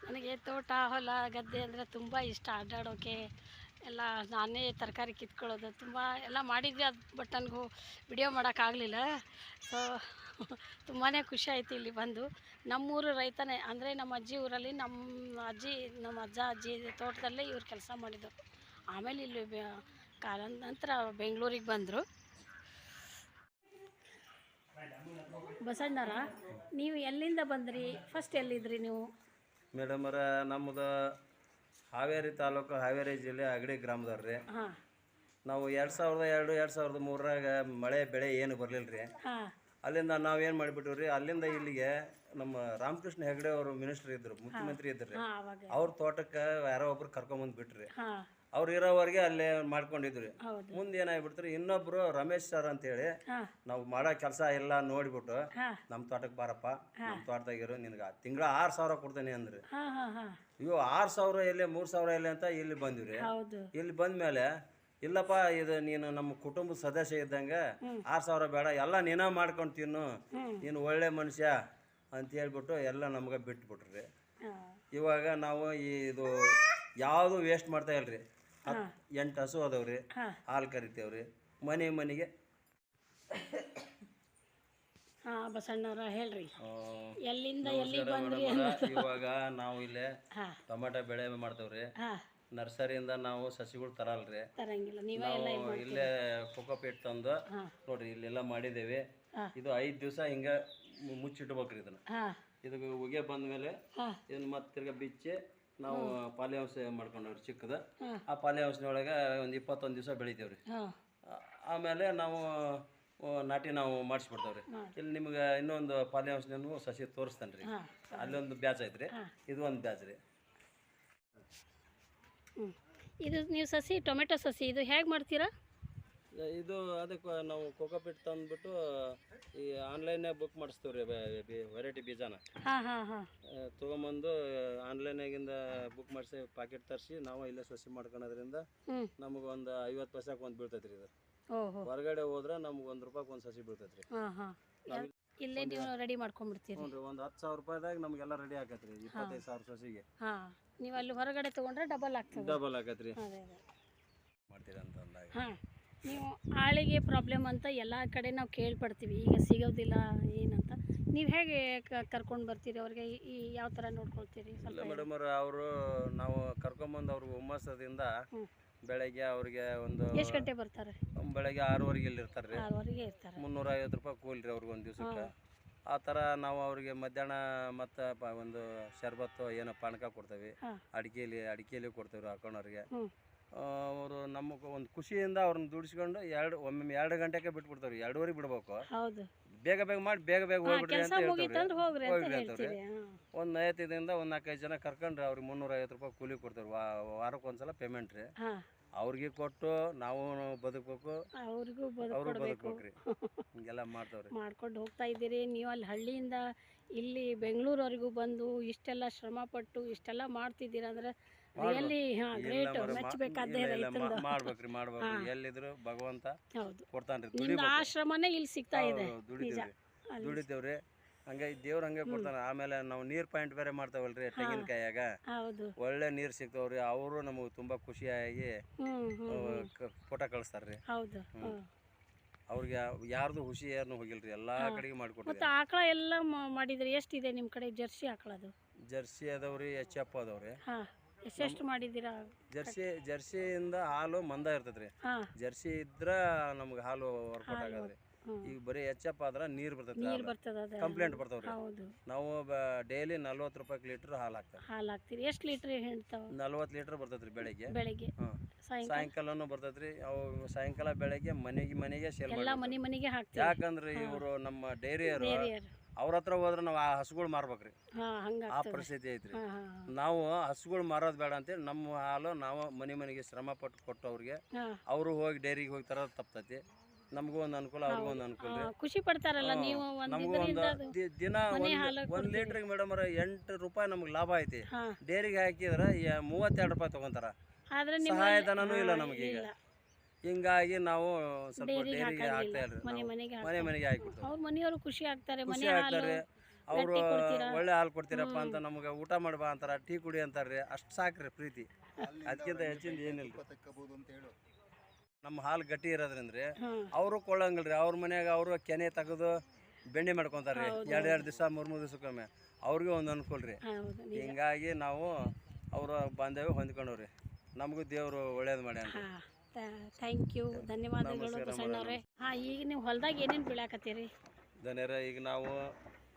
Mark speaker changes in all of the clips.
Speaker 1: ನನಗೆ ತೋಟ ಹೊಲ ಗದ್ದೆ ಅಂದರೆ ತುಂಬ ಇಷ್ಟ. ಅಡ್ಡಾಡೋಕ್ಕೆ ಎಲ್ಲ ನಾನೇ ತರಕಾರಿ ಕಿತ್ಕೊಳ್ಳೋದು ತುಂಬ ಎಲ್ಲ ಮಾಡಿದ್ವಿ. ಅದು ಬಟ್ ನನಗೂ ವಿಡಿಯೋ ಮಾಡೋಕ್ಕಾಗಲಿಲ್ಲ. ಸೊ ತುಂಬಾ ಖುಷಿ ಆಯಿತು ಇಲ್ಲಿ ಬಂದು. ನಮ್ಮೂರು ರೈತನೇ ಅಂದರೆ ನಮ್ಮ ಅಜ್ಜಿ ಊರಲ್ಲಿ ನಮ್ಮ ಅಜ್ಜಿ ನಮ್ಮ ಅಜ್ಜ ಅಜ್ಜಿ ತೋಟದಲ್ಲೇ ಇವ್ರು ಕೆಲಸ ಮಾಡಿದರು. ಆಮೇಲೆ ಇಲ್ಲಿ ಕಾಲದ ನಂತರ ಬೆಂಗಳೂರಿಗೆ ಬಂದರು. ಬಸಣ್ಣರ, ನೀವು ಎಲ್ಲಿಂದ ಬಂದ್ರಿ? ಫಸ್ಟ್ ಎಲ್ಲಿದ್ರಿ ನೀವು?
Speaker 2: ಮೇಡಮರ ನಮ್ಮದು ಹಾವೇರಿ ತಾಲೂಕು, ಹಾವೇರಿ ಜಿಲ್ಲೆ ಅಗಡಿ ಗ್ರಾಮದವ್ರು ರೀ.
Speaker 1: ಹಾಂ.
Speaker 2: ನಾವು 2002 2003ರಾಗ ಮಳೆ ಬೆಳೆ ಏನು ಬರಲಿಲ್ಲ ರೀ.
Speaker 1: ಹಾಂ.
Speaker 2: ಅಲ್ಲಿಂದ ನಾವೇನು ಮಾಡಿಬಿಟ್ವಿ ರೀ, ಅಲ್ಲಿಂದ ಇಲ್ಲಿಗೆ ನಮ್ಮ ರಾಮಕೃಷ್ಣ ಹೆಗಡೆ ಅವರು ಮಿನಿಸ್ಟರ್ ಇದ್ದರು, ಮುಖ್ಯಮಂತ್ರಿ ಇದ್ದರು ರೀ. ಅವ್ರ ತೋಟಕ್ಕೆ ಯಾರೋ ಒಬ್ರು ಕರ್ಕೊಂಬಂದು ಬಿಟ್ರಿ. ಅವ್ರು ಇರೋವರೆಗೆ ಅಲ್ಲೇ ಮಾಡ್ಕೊಂಡಿದ್ವಿ. ಮುಂದೆ ಏನಾಗ್ಬಿಡ್ತಾರೆ, ಇನ್ನೊಬ್ರು ರಮೇಶ್ ಸರ್ ಅಂತೇಳಿ ನಾವು ಮಾಡೋ ಕೆಲಸ ಎಲ್ಲ ನೋಡಿಬಿಟ್ಟು ನಮ್ಮ ತೋಟಕ್ಕೆ ಬಾರಪ್ಪ, ನಮ್ಮ ತೋಟದಾಗಿರೋ ನಿನ್ಗೆ ತಿಂಗಳ 6,000 ಕೊಡ್ತೇನೆ ಅಂದ್ರಿ. ಇವು 6,000 ಎಲ್ಲಿ 3,000 ಎಲ್ಲಿ ಅಂತ ಇಲ್ಲಿ ಬಂದಿವ್ರಿ. ಇಲ್ಲಿ ಬಂದ್ಮೇಲೆ ಇಲ್ಲಪ್ಪ, ಇದು ನೀನು ನಮ್ಮ ಕುಟುಂಬದ ಸದಸ್ಯ ಇದ್ದಂಗೆ 6,000 ಬೇಡ, ಎಲ್ಲ ನೀನ ಮಾಡ್ಕೊಂಡು ತಿನ್ನು, ನೀನು ಒಳ್ಳೆ ಮನುಷ್ಯ ಅಂತ ಹೇಳ್ಬಿಟ್ಟು ಎಲ್ಲ ನಮ್ಗೆ ಬಿಟ್ಬಿಟ್ರಿ. ಇವಾಗ ನಾವು ಇದು ಯಾವುದು ವೇಸ್ಟ್ ಮಾಡ್ತಾ ಇಲ್ರಿ. 8 ಹಸು ಅದಾವ್ರಿ, ಹಾಲು ಕರಿತೇವ್ರಿ ಮನೆಗೆ.
Speaker 1: ಬಸಣ್ಣವ್ರ ಹೇಳ್ರಿ, ಎಲ್ಲಿಂದ ಎಲ್ಲಿ ಬಂದ್ರಿ?
Speaker 2: ಇವಾಗ ನಾವು ಇಲ್ಲೇ ಟೊಮೆಟೊ ಬೆಳೆ ಮಾಡ್ತೇವ್ರಿ. ನರ್ಸರಿಯಿಂದ ನಾವು ಸಸಿಗಳು ತರಲ್ರಿ, ನಾವು ಇಲ್ಲೇ ಕೋಕೋಪೀಟ್ ತಂದು ನೋಡ್ರಿ ಇಲ್ಲೆಲ್ಲ ಮಾಡಿದ್ದೇವೆ. ಇದು 5 ದಿವಸ ಹಿಂಗೆ ಮುಚ್ಚಿಟ್ಬೇಕ್ರಿ. ಇದಕ್ಕೆ ಉಗೆ ಬಂದ್ಮೇಲೆ ಇದನ್ನ ಮತ್ತೆ ತಿರ್ಗಾ ಬಿಚ್ಚಿ ನಾವು ಪಾಲಿ ಹೌಸ್ ಮಾಡ್ಕೊಂಡವ್ರಿ ಚಿಕ್ಕದ. ಆ ಪಾಲಿ ಹೌಸ್ನೊಳಗೆ ಒಂದು 21 ದಿವಸ ಬೆಳಿತೇವ್ರಿ. ಆಮೇಲೆ ನಾವು ನಾಟಿ ನಾವು ಮಾಡಿಸ್ಬಿಡ್ತೇವ್ರಿ. ಇಲ್ಲಿ ನಿಮ್ಗೆ ಇನ್ನೊಂದು ಪಾಲಿ ಹೌಸ್ನೂ ಸಸಿ ತೋರಿಸ್ತೇನೆ ರೀ. ಅಲ್ಲೊಂದು ಬ್ಯಾಚ್ ಐತ್ರಿ, ಇದು ಒಂದು ಬ್ಯಾಚ್ ರೀ.
Speaker 1: ಇದು ನೀವು ಸಸಿ ಟೊಮೆಟೊ ಸಸಿ ಇದು ಹೇಗೆ ಮಾಡ್ತೀರಾ?
Speaker 2: ಇದು ಅದಕ್ಕೆ ನಾವು ಕೋಕೋಪೀಟ್ ತಂದುಬಿಟ್ಟು ಈ ಆನ್ಲೈನಾಗ ಬುಕ್ ಮಾಡಿಸ್ತೇವೆ ರೀ. ವೆರೈಟಿ ಬೀಜನ ತೊಗೊಂಬಂದು ಆನ್ಲೈನಾಗಿಂದ ಬುಕ್ ಮಾಡಿಸಿ ಪ್ಯಾಕೆಟ್ ತರಿಸಿ ನಾವು ಇಲ್ಲೇ ಸಸಿ ಮಾಡ್ಕೊಳೋದ್ರಿಂದ ನಮಗೆ ಒಂದು 50 ಪೈಸೆಗೆ ಒಂದು ಬೀಳ್ತೈತೆ ರೀ. ಇದು ಹೊರಗಡೆ ಹೋದ್ರೆ ನಮ್ಗೆ ₹1 ಒಂದು ಸಸಿ ಬೀಳ್ತೈತೆ ರೀ.
Speaker 1: ಇಲ್ಲೇ ನೀವು ರೆಡಿ ಮಾಡ್ಕೊಂಡ್ಬಿಡ್ತೀರಿ?
Speaker 2: ಹ್ಞೂ ರೀ, ಒಂದು 10,000 ರೂಪಾಯಿದಾಗ ನಮಗೆಲ್ಲ ರೆಡಿ ಆಗತ್ತೆ ರೀ. 25,000 ಸಸಿಗೆ.
Speaker 1: ನೀವು ಅಲ್ಲಿ ಹೊರಗಡೆ ತೊಗೊಂಡ್ರೆ ಡಬಲ್
Speaker 2: ಆಗತ್ತೆ ರೀ. ಮಾಡ್ತೀರಾ ಅಂತ ಅಂದಾಗ
Speaker 1: ನೀವು ಆಳಿಗೆ ಪ್ರಾಬ್ಲಮ್ ಅಂತ ಎಲ್ಲ ಕಡೆ ನಾವು ಕೇಳ್ಪಡ್ತೀವಿ, ಈಗ ಸಿಗೋದಿಲ್ಲ ಏನಂತ. ನೀವು ಹೇಗೆ ಕರ್ಕೊಂಡು ಬರ್ತೀರಿ ಅವ್ರಿಗೆ? ಯಾವ ಥರ ನೋಡ್ಕೊಳ್ತೀರಿ?
Speaker 2: ಇಲ್ಲ ಮೇಡಮ್ ಅವರು ನಾವು ಕರ್ಕೊಂಬಂದು ಅವ್ರಿಗೆ ಹುಮ್ಮಸದಿಂದ ಬೆಳಗ್ಗೆ ಅವ್ರಿಗೆ ಒಂದು
Speaker 1: ಎಷ್ಟು ಗಂಟೆ ಬರ್ತಾರೆ?
Speaker 2: ಬೆಳಗ್ಗೆ 6:30 ಇಲ್ಲಿ ಇರ್ತಾರೆ ರೀ.
Speaker 1: 6:30ಗೆ ಇರ್ತಾರೆ.
Speaker 2: ₹350 ಕೂಲಿ ರೀ ಅವ್ರಿಗೆ ಒಂದು ದಿವಸಕ್ಕೆ. ಆ ಥರ ನಾವು ಅವ್ರಿಗೆ ಮಧ್ಯಾಹ್ನ ಮತ್ತು ಒಂದು ಶರ್ಬತ್ತು ಏನೋ ಪಾನಕ ಕೊಡ್ತೇವೆ. ಅಡಿಕೆಲಿ ಕೊಡ್ತೇವೆ ರೀ ಹಾಕೊಂಡವ್ರಿಗೆ. ಅವರು ನಮಗೆ ಒಂದು ಖುಷಿಯಿಂದ ಅವ್ರನ್ನ ದುಡಿಸ್ಕೊಂಡು ಒಮ್ಮೆ 2 ಗಂಟೆಗೆ ಬಿಟ್ಬಿಡ್ತಾವ್ರಿ. 2:30 ಬಿಡ್ಬೇಕು. ಬೇಗ ಮಾಡಿ ಬೇಗ ಹೋಗ್ಬಿಡ್ರಿ ಅಂತ ಹೇಳ್ತಾರೆ. ಹೋಗ್ರಿ ಅಂತವ್ರಿ. ಒಂದು 5 ದಿನದಿಂದ ಒಂದು 4-5 ಜನ ಕರ್ಕೊಂಡ್ರೆ ಅವ್ರಿಗೆ ₹350 ಕೂಲಿ ಕೊಡ್ತಾರೆ. ವಾರಕ್ಕೊಂದ್ಸಲ ಪೇಮೆಂಟ್ ರೀ. ಅವ್ರಿಗೆ ಕೊಟ್ಟು ನಾವು ಬದುಕಬೇಕು, ಅವರು ಬದುಕ್ಬೇಕ್ರಿ. ಹಿಂಗೆಲ್ಲ
Speaker 1: ಮಾಡ್ಕೊಂಡು ಹೋಗ್ತಾ ಇದ್ದೀರಿ ನೀವು. ಅಲ್ಲಿ ಹಳ್ಳಿಯಿಂದ ಇಲ್ಲಿ ಬೆಂಗಳೂರವರೆಗೂ ಬಂದು ಇಷ್ಟೆಲ್ಲ ಶ್ರಮ ಪಟ್ಟು ಇಷ್ಟೆಲ್ಲ ಮಾಡ್ತಿದ್ದೀರ ಅಂದ್ರೆ ರಿಯಲಿ ಗ್ರೇಟ್, ಮೆಚ್ಚಬೇಕಾದ್ದೇ.
Speaker 2: ಮಾಡ್ಬೇಕ್ರಿ. ಎಲ್ಲಿದ್ರು ಭಗವಂತ ಕೊಡ್ತಾನ್ರಿ.
Speaker 1: ನಿಮ್ದು ಆಶ್ರಮನೇ ಇಲ್ಲಿ ಸಿಗ್ತಾ ಇದೆ.
Speaker 2: ದುಡಿತೇವ್ರಿ, ಹಂಗೆ ದೇವ್ರ ಹಂಗೆ ಕೊಡ್ತಾನೆ. ಆಮೇಲೆ ನಾವು ನೀರ್ ಪಾಯಿಂಟ್ ಬೇರೆ ಮಾಡ್ತಾವಲ್ರಿ ತೆಂಗಿನಕಾಯಾಗ, ಒಳ್ಳೆ ನೀರ್ ಸಿಗ್ತಾವ್ರಿ. ಅವರು ನಮಗೆ ತುಂಬಾ ಖುಷಿಯಾಗಿ ಫೋಟೋ ಕಳಿಸ್ತಾರ್ರಿ. ಅವ್ರಿಗೆ ಯಾರ್ದು ಹುಷಿ ಯಾರನ್ನು ಹೋಗಿಲ್ರಿ, ಎಲ್ಲಾ ಕಡೆಗೆ ಮಾಡ್ಕೊಡ್ತಾರೆ.
Speaker 1: ಆಕಳ ಎಲ್ಲ ಮಾಡಿದ್ರಿ? ಎಷ್ಟಿದೆ ನಿಮ್ ಕಡೆ ಜರ್ಸಿ ಆಕಳದು?
Speaker 2: ಜರ್ಸಿ ಅದಾವ್ರಿ, HF ಅದಾವ್ರಿ.
Speaker 1: ಎಷ್ಟು ಮಾಡಿದ್ದೀರಾ?
Speaker 2: ಜರ್ಸಿಯಿಂದ ಹಾಲು ಮಂದ ಇರ್ತದ್ರಿ. ಜರ್ಸಿ ಇದ್ರ ನಮ್ಗೆ ಹಾಲು ವರ್ಕೌಟ್ ಆಗದ್ರಿ. ಈಗ ಬರೀ HF ಆದ್ರ ನೀರ್ ಬರ್ತದೆ, ಕಂಪ್ಲೇಂಟ್ ಬರ್ತಾವ್ರಿ. ನಾವು ಡೈಲಿ ₹40 ಲೀಟರ್ ಹಾಲು
Speaker 1: ಹಾಕ್ತೀವಿ. ಎಷ್ಟು ಲೀಟರ್ ಹೇಳ್ತಾವ?
Speaker 2: 40 ಲೀಟರ್ ಬರ್ತದ್ರಿ ಬೆಳಿಗ್ಗೆ. ಸಾಯಂಕಾಲನು ಬರ್ತದ್ರಿ. ಅವು ಸಾಯಂಕಾಲ ಬೆಳಗ್ಗೆ ಮನೆಗೆ ಸೇಲ್ ಮಾಡ್ತೀವಿ. ಯಾಕಂದ್ರೆ ಇವರು ನಮ್ಮ ಡೈರಿಯರು, ಅವ್ರ ಹತ್ರ ಹೋದ್ರೆ ನಾವು ಆ ಹಸುಗಳು ಮಾರ್ಬೇಕ್ರಿ. ಆ ಪರಿಸ್ಥಿತಿ ಐತ್ರಿ. ನಾವು ಹಸುಗಳು ಮಾರೋದು ಬೇಡ ಅಂತೇಳಿ ನಮ್ಮ ಹಾಲು ನಾವು ಮನೆಗೆ ಶ್ರಮ ಪಟ್ಟು ಕೊಟ್ಟು ಅವ್ರಿಗೆ, ಅವರು ಹೋಗಿ ಡೈರಿಗೆ ಹೋಗಿ ತರೋದು ತಪ್ತೈತಿ. ನಮಗೂ ಒಂದು ಅನುಕೂಲ, ಅವ್ರಿಗೂ ಒಂದು ಅನುಕೂಲ.
Speaker 1: ಖುಷಿ ಪಡ್ತಾರಲ್ಲ ನೀವು?
Speaker 2: ನಮಗೂ ಒಂದು ದಿನ 1 ಲೀಟ್ರಿಗೆ ಮೇಡಮ್ ₹8 ನಮ್ಗೆ ಲಾಭ ಐತಿ. ಡೈರಿಗೆ ಹಾಕಿದ್ರೆ ₹32 ತಗೊಂತಾರ. ಸಹಾಯಧನೂ ಇಲ್ಲ ನಮಗೆ ಈಗ. ಹಿಂಗಾಗಿ ನಾವು ಸ್ವಲ್ಪ ಡೈರಿಗೆ ಹಾಕ್ತಾ ಇಲ್ರಿ. ಮನೆಗೆ ಹಾಕಿಬಿಡ್ತೀವಿ.
Speaker 1: ಅವ್ರ ಮನೆಯವರು ಖುಷಿ ಆಗ್ತಾರೆ.
Speaker 2: ಅವರು ಒಳ್ಳೆ ಹಾಲು ಕೊಡ್ತೀರಪ್ಪ ಅಂತ ನಮಗೆ ಊಟ ಮಾಡ್ಬಾ ಅಂತಾರ, ಟೀ ಕುಡಿ ಅಂತಾರ್ರಿ. ಅಷ್ಟು ಸಾಕ್ರಿ ಪ್ರೀತಿ, ಅದಕ್ಕಿಂತ ಹೆಚ್ಚಿಂದ ಏನಿಲ್ಲ. ನಮ್ಮ ಹಾಲು ಗಟ್ಟಿ ಇರೋದ್ರಿಂದ ಅವರು ಕೊಳ್ಳಂಗಿಲ್ರಿ. ಅವ್ರ ಮನ್ಯಾಗ ಅವರು ಕೆನೆ ತೆಗೆದು ಬೆಣ್ಣೆ ಮಾಡ್ಕೊತಾರ್ರಿ 2 ದಿವಸ 3 ದಿವಸಕ್ಕೊಮ್ಮೆ. ಅವ್ರಿಗೆ ಒಂದು ಅನುಕೂಲ ರೀ. ಹಿಂಗಾಗಿ ನಾವು ಅವರ ಬಾಂಧವ್ಯ ಹೊಂದ್ಕೊಂಡವ್ರಿ. ನಮಗೂ ದೇವರು ಒಳ್ಳೇದು ಮಾಡ್ಯಾನ.
Speaker 1: ಥ್ಯಾಂಕ್ ಯು, ಧನ್ಯವಾದಗಳು ಬಸಣ್ಣವ್ರೆ. ಹಾಂ, ಈಗ ನೀವು ಹೊಲ್ದಾಗ ಏನೇನು ಬೆಳ್ಯಾಕತ್ತೀರಿ?
Speaker 2: ಧನ್ಯರ ಈಗ ನಾವು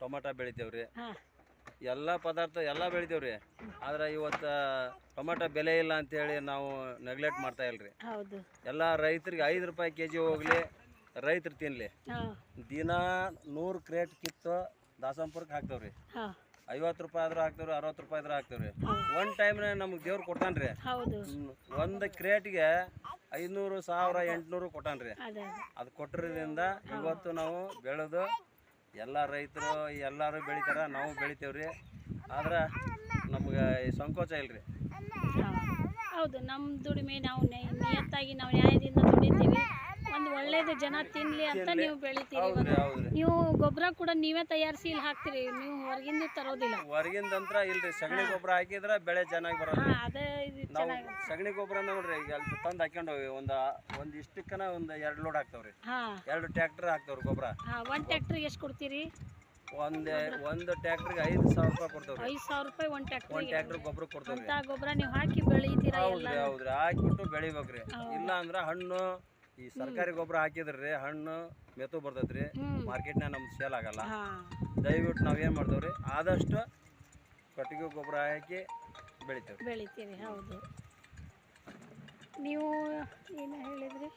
Speaker 2: ಟೊಮಾಟೊ ಬೆಳಿತೇವ್ರಿ, ಎಲ್ಲ ಪದಾರ್ಥ ಎಲ್ಲ ಬೆಳಿತೇವ್ರಿ. ಆದ್ರೆ ಇವತ್ತು ಟೊಮಾಟೊ ಬೆಲೆ ಇಲ್ಲ ಅಂತೇಳಿ ನಾವು ನೆಗ್ಲೆಕ್ಟ್ ಮಾಡ್ತಾ ಇಲ್ರಿ.
Speaker 1: ಹೌದು,
Speaker 2: ಎಲ್ಲ ರೈತರಿಗೆ 5 ರೂಪಾಯಿ kg ಹೋಗ್ಲಿ, ರೈತರು ತಿನ್ಲಿ. ದಿನ 100 ಕ್ರೇಟ್ ಕಿತ್ತು ದಾಸಂಪುರಕ್ಕೆ ಹಾಕ್ತೇವ್ರಿ. 50 ರೂಪಾಯಿ ಆದ್ರೂ ಹಾಕ್ತೇವ್ರಿ, 60 ರೂಪಾಯಿ ಆದ್ರೂ ಹಾಕ್ತೇವ್ರಿ. ಒಂದು ಟೈಮ್ನಾಗ ನಮ್ಗೆ ದೇವ್ರು ಕೊಡ್ತಾನ್ರಿ. ಒಂದು ಕ್ರೇಟ್ಗೆ 500, 1000, 800 ಕೊಟ್ಟಾನ್ರಿ. ಅದು ಕೊಟ್ಟಿರೋದ್ರಿಂದ ಇವತ್ತು ನಾವು ಬೆಳೆದು ಎಲ್ಲ ರೈತರು ಎಲ್ಲರೂ ಬೆಳಿತಾರ, ನಾವು ಬೆಳಿತೇವ್ರಿ. ಆದ್ರೆ ನಮ್ಗೆ ಸಂಕೋಚ ಇಲ್ರಿ.
Speaker 1: ಹೌದು, ನಮ್ಮ ದುಡಿಮೆ ನಾವು ನಿಯತ್ತಾಗಿ ನಾವು ನ್ಯಾಯದಿಂದ ದುಡಿತೀವಿ. ಒಂದು ಒಳ್ಳೇದು ಜನ ತಿನ್ಲಿ ಅಂತ ನೀವು ಬೆಳಿತೀರಿ. ನೀವು ಗೊಬ್ಬರ ಕೂಡ ನೀವೇ ತಯಾರಿಸಿ ಇಲ್ಲಿ ಹಾಕ್ತೀರಿ, ನೀವು ಹೊರಗಿಂದ ತರೋದಿಲ್ಲ?
Speaker 2: ಹೊರಗಿಂದಂತ್ರ ಇಲ್ರಿ, ಸಗಣಿ ಗೊಬ್ಬರ ಹಾಕಿದ್ರೆ ಬೆಳೆ ಚೆನ್ನಾಗಿ ಬರೋದು. ನಾವು ಸಗಣಿ ಗೊಬ್ಬರ ನೋಡ್ರಿ ಈಗ ಅಲ್ಲಿ ತಂದು ಹಾಕೊಂಡು ಹೋಗಿ ಒಂದು ಇಷ್ಟಕ್ಕನ ಒಂದು 2 ಲೋಡ್ ಹಾಕ್ತಾವ್ರಿ. 2 ಟ್ರ್ಯಾಕ್ಟರ್ ಹಾಕ್ತಾವ್ರಿ ಗೊಬ್ಬರ.
Speaker 1: 1 ಟ್ರ್ಯಾಕ್ಟರ್ಗೆ ಎಷ್ಟು ಕೊಡ್ತೀರಿ?
Speaker 2: ಒಂದು ಟ್ರ್ಯಾಕ್ಟರ್ಗೆ 5,000 ರೂಪಾಯಿ ಕೊಡ್ತಾವ್ರಿ.
Speaker 1: 5,000 ರೂಪಾಯಿ ಒಂದು
Speaker 2: ಟ್ರ್ಯಾಕ್ಟರ್ ಗೊಬ್ಬರ ಕೊಡ್ತಾವ್ರಿ.
Speaker 1: ಅಂತ ಗೊಬ್ಬರ ನೀವು ಹಾಕಿ ಬೆಳಿತೀರಾ?
Speaker 2: ಹೌದ್ರಿ, ಹಾಕಿಬಿಟ್ಟು ಬೆಳಿಬೇಕ್ರಿ. ಇಲ್ಲ ಅಂದ್ರೆ ಹಣ್ಣು ಈ ಸರ್ಕಾರಿ ಗೊಬ್ಬರ ಹಾಕಿದ್ರಿ ಹಣ್ಣು ಮೆತು ಬರ್ತೈತ್ರಿ, ಮಾರ್ಕೆಟ್ನಾಗ ನಮ್ಗೆ ಸೇಲ್ ಆಗಲ್ಲ. ದಯವಿಟ್ಟು ನಾವೇನು ಮಾಡ್ತೇವ್ರಿ, ಆದಷ್ಟು ಕೊಟ್ಟಿಗೆ ಗೊಬ್ಬರ ಹಾಕಿ ಬೆಳಿತೀವಿ.
Speaker 1: ಹೌದು. ನೀವು ಏನು ಹೇಳಿದ್ರಿ,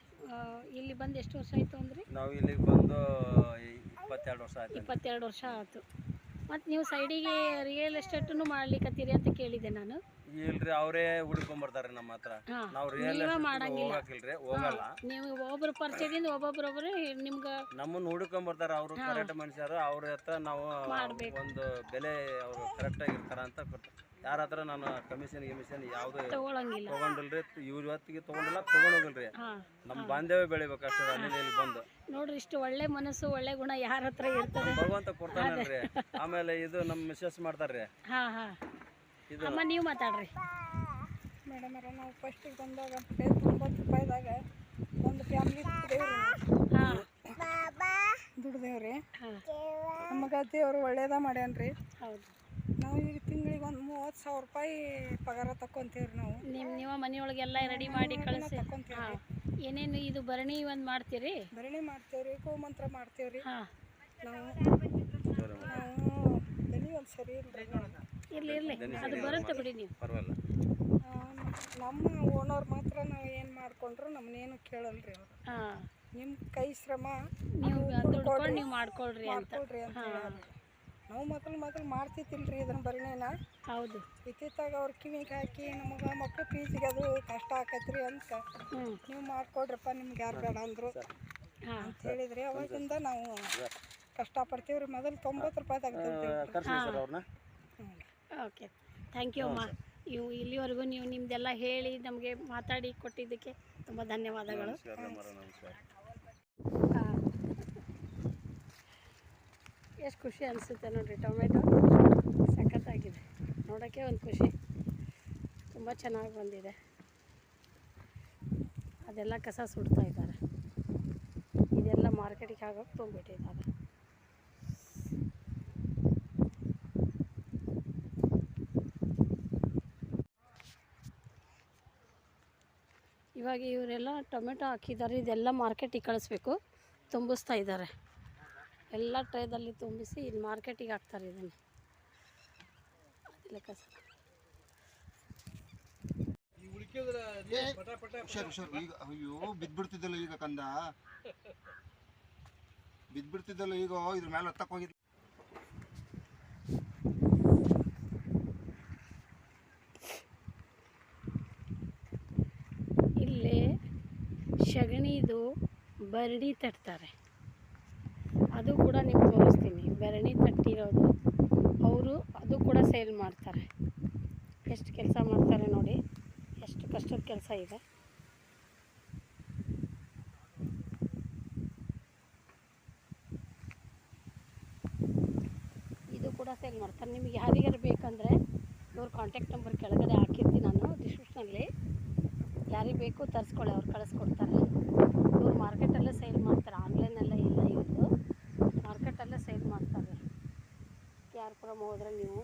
Speaker 1: ಇಲ್ಲಿ ಬಂದು ಎಷ್ಟು ವರ್ಷ ಆಯಿತು ಅಂದ್ರಿ?
Speaker 2: ನಾವು ಇಲ್ಲಿಗೆ ಬಂದು 22 ವರ್ಷ ಆಯ್ತು.
Speaker 1: 22 ವರ್ಷ ಆಯ್ತು. ಮತ್ತು ನೀವು ಸೈಡಿಗೆ ರಿಯಲ್ ಎಸ್ಟೇಟನ್ನು ಮಾಡ್ಲಿಕ್ಕತ್ತೀರಿ ಅಂತ ಕೇಳಿದೆ ನಾನು.
Speaker 2: ಇಲ್ರಿ, ಅವರೇ ಹುಡ್ಕೊಂಡ್ಬರ್ತಾರೆ ನಮ್ಮ ಹತ್ರ. ನಾವು ರಿಯಲ್ ಎಸ್ಟೇಟ್ ಹೋಗಲ್ಲ.
Speaker 1: ನೀವು ಒಬ್ಬೊಬ್ರು ಪರಿಚಯದಿಂದ ಒಬ್ಬೊಬ್ರೊಬ್ಬರು ನಿಮ್ಗೆ
Speaker 2: ನಮ್ಮನ್ನು ಹುಡ್ಕೊಂಡ್ಬರ್ತಾರೆ. ಅವರು ಕರೆಕ್ಟ್ ಮನುಷ್ಯರು, ಅವ್ರ ಹತ್ರ ನಾವು ಒಂದು ಬೆಲೆ ಅವರು ಕರೆಕ್ಟಾಗಿ ಇರ್ತಾರ ಅಂತ ಕೊಡ್ತಾರೆ. ಯಾರ ಹತ್ರ ನಾನು ಕಮಿಷನ್ ಯಾವುದು ತಗೊಂಡಿಲ್ರಿ, ಇವ್ರ ಹೊತ್ತಿಗೆ ತಗೊಂಡೋಗಿಲ್ರಿ. ನಮ್ಮ ಬಾಂಧವ್ಯ ಬೆಳಿಬೇಕು ಅಷ್ಟೇ. ಅಲ್ಲಿ ಇಲ್ಲಿ ಬಂದು
Speaker 1: ನೋಡ್ರಿ, ಇಷ್ಟು ಒಳ್ಳೆ ಮನಸ್ಸು ಒಳ್ಳೆ ಗುಣ ಯಾರ ಹತ್ರ ಇರ್ತದೆ,
Speaker 2: ಭಗವಂತ ಕೊಡ್ತಾನಲ್ರಿ. ಆಮೇಲೆ ಇದು ನಮ್ಮ ಮಿಸ್ಸಸ್ ಮಾಡ್ತಾರ್ರಿ.
Speaker 1: ಅಮ್ಮ ನೀವು ಮಾತಾಡ್ರಿ.
Speaker 3: ಮೇಡಮ್ ನಾವು ಫಸ್ಟಿಗೆ ಬಂದಾಗ 90 ರೂಪಾಯಿದಾಗ ಒಂದು ಫ್ಯಾಮಿಲಿ ದುಡ್ದೇವ್ರಿ. ನಮಗೆ ದೇವ್ರು ಒಳ್ಳೇದ ಮಾಡ್ಯಾನ್ರಿ.
Speaker 1: ಹೌದು,
Speaker 3: ನಾವು ಈಗ ತಿಂಗಳಿಗೆ ಒಂದು 30,000 ರೂಪಾಯಿ ಪಗಾರ ತಕ್ಕೊಂತೀವ್ರಿ. ನಾವು
Speaker 1: ನೀವು ಮನೆಯೊಳಗೆಲ್ಲ ರೆಡಿ ಮಾಡಿ ಕಳಿಸಿ ಏನೇನು ಇದು ಭರಣಿ ಒಂದು ಮಾಡ್ತೀರಿ?
Speaker 3: ಭರಣಿ ಮಾಡ್ತೇವ್ರಿ, ಗೋಮಂತ್ರ ಮಾಡ್ತೇವ್ರಿ. ನಾವು ದನಿ ಒಂದು ಸರಿ
Speaker 1: ಇರಲಿ ಅದು ಬರುತ್ತೆ ಬಿಡಿ. ನೀವು
Speaker 3: ನಮ್ಮ ಓನರ್ ಮಾತ್ರ ನಾವು ಏನು ಮಾಡ್ಕೊಂಡ್ರು ನಮ್ಮನ್ನೇನು ಕೇಳಲ್ರಿ ಅವರು. ನಿಮ್ಮ ಕೈ ಶ್ರಮ
Speaker 1: ನೀವು ದುಡ್ಕೊಂಡು ನೀವು ಮಾಡ್ಕೊಳ್ರಿ ಅಂತ
Speaker 3: ನಾವು ಮೊದಲು ಮಾಡ್ತಿದ್ದಿಲ್ರಿ ಇದನ್ನ ಭರಣಿನ. ಹೌದು, ಇತ್ತಿತ್ತಾಗ ಅವ್ರ ಕಿವಿಗೆ ಹಾಕಿ ನಮಗೆ ಮಕ್ಕಳು ಫೀಸಿಗೆ ಅದು ಕಷ್ಟ ಆಕತ್ರಿ ಅಂತ ನೀವು ಮಾಡ್ಕೊಡ್ರಪ್ಪ, ನಿಮ್ಗೆ ಯಾರು ಬೇಡ ಅಂದರು ಅಂತ ಹೇಳಿದ್ರಿ. ಅವಾಗಿಂದ ನಾವು ಕಷ್ಟಪಡ್ತೀವ್ರಿ. ಮೊದಲು 90 ರೂಪಾಯಿ ತೆಗ್ದಿರ್ತೀವಿ.
Speaker 1: ಓಕೆ, ಥ್ಯಾಂಕ್ ಯು ಅಮ್ಮ. ನೀವು ಇಲ್ಲಿವರೆಗೂ ನೀವು ನಿಮ್ಮದೆಲ್ಲ ಹೇಳಿ ನಮಗೆ ಮಾತಾಡಿ ಕೊಟ್ಟಿದ್ದಕ್ಕೆ ತುಂಬ ಧನ್ಯವಾದಗಳು. ಎಷ್ಟು ಖುಷಿ ಅನಿಸುತ್ತೆ ನೋಡಿರಿ, ಟೊಮೆಟೊ ಸಖತ್ತಾಗಿದೆ. ನೋಡೋಕ್ಕೆ ಒಂದು ಖುಷಿ, ತುಂಬ ಚೆನ್ನಾಗಿ ಬಂದಿದೆ. ಅದೆಲ್ಲ ಕಸ ಸುಡ್ತಾ ಇದ್ದಾರೆ, ಇದೆಲ್ಲ ಮಾರ್ಕೆಟಿಗೆ ಆಗೋಕ್ಕೆ ತೊಗೊಂಡ್ಬಿಟ್ಟಿದ್ದಾರೆ. ಇವಾಗ ಇವರೆಲ್ಲ ಟೊಮೆಟೊ ಹಾಕಿದ್ದಾರೆ, ಇದೆಲ್ಲ ಮಾರ್ಕೆಟಿಗೆ ಕಳಿಸ್ಬೇಕು. ತುಂಬಿಸ್ತಾ ಇದ್ದಾರೆ, ಎಲ್ಲ ಟ್ರೇದಲ್ಲಿ ತುಂಬಿಸಿ ಇಲ್ಲಿ ಮಾರ್ಕೆಟಿಗೆ ಹಾಕ್ತಾರೆ. ಇದನ್ನು ಅದೆಲ್ಲ ಕಸ
Speaker 4: ಈಗ ಅಯ್ಯೋ ಬಿದ್ಬಿಡ್ತಿದ್ದಲ್ಲ, ಈಗ ಕಂದ ಬಿದ್ಬಿಡ್ತಿದ್ದಲ್ಲ, ಈಗ ಇದ್ರ ಮೇಲೆ ಹತ್ತಕ್ಕೆ ಹೋಗಿದ್ದ.
Speaker 1: ಇಲ್ಲಿ ಸಗಣಿದು ಭರಣಿ ತಟ್ತಾರೆ, ಅದು ಕೂಡ ನಿಮ್ಗೆ ತೋರಿಸ್ತೀನಿ. ಭರಣಿ ತಟ್ಟಿರೋದು ಅವರು ಅದು ಕೂಡ ಸೇಲ್ ಮಾಡ್ತಾರೆ. ಎಷ್ಟು ಕೆಲಸ ಮಾಡ್ತಾರೆ ನೋಡಿ, ಎಷ್ಟು ಕಷ್ಟದ ಕೆಲಸ ಇದೆ. ಇದು ಸೇಲ್ ಮಾಡ್ತಾರೆ. ನಿಮಗೆ ಯಾರಿಗಾರು ಬೇಕಂದರೆ ಇವ್ರ ಕಾಂಟ್ಯಾಕ್ಟ್ ನಂಬರ್ ಕೆಳಗಡೆ ಹಾಕಿರ್ತೀನಿ ನಾನು ಡಿಸ್ಕ್ರಿಪ್ಷನಲ್ಲಿ. ಯಾರಿಗೆ ಬೇಕು ತರಿಸ್ಕೊಳ್ಳಿ, ಅವ್ರು ಕಳಿಸ್ಕೊಡ್ತಾರೆ. ಇವ್ರು ಮಾರ್ಕೆಟಲ್ಲೇ ಸೇಲ್ ಮಾಡ್ತಾರೆ, ಆನ್ಲೈನಲ್ಲೇ ಇಲ್ಲ, ಇವ್ರದ್ದು ಮಾರ್ಕೆಟಲ್ಲೇ ಸೇಲ್ ಮಾಡ್ತಾರೆ. KR ಪುರಂ ಹೋದರೆ ನೀವು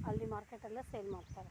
Speaker 1: ಅಲ್ಲಿ ಮಾರ್ಕೆಟಲ್ಲೇ ಸೇಲ್ ಮಾಡ್ತಾರೆ.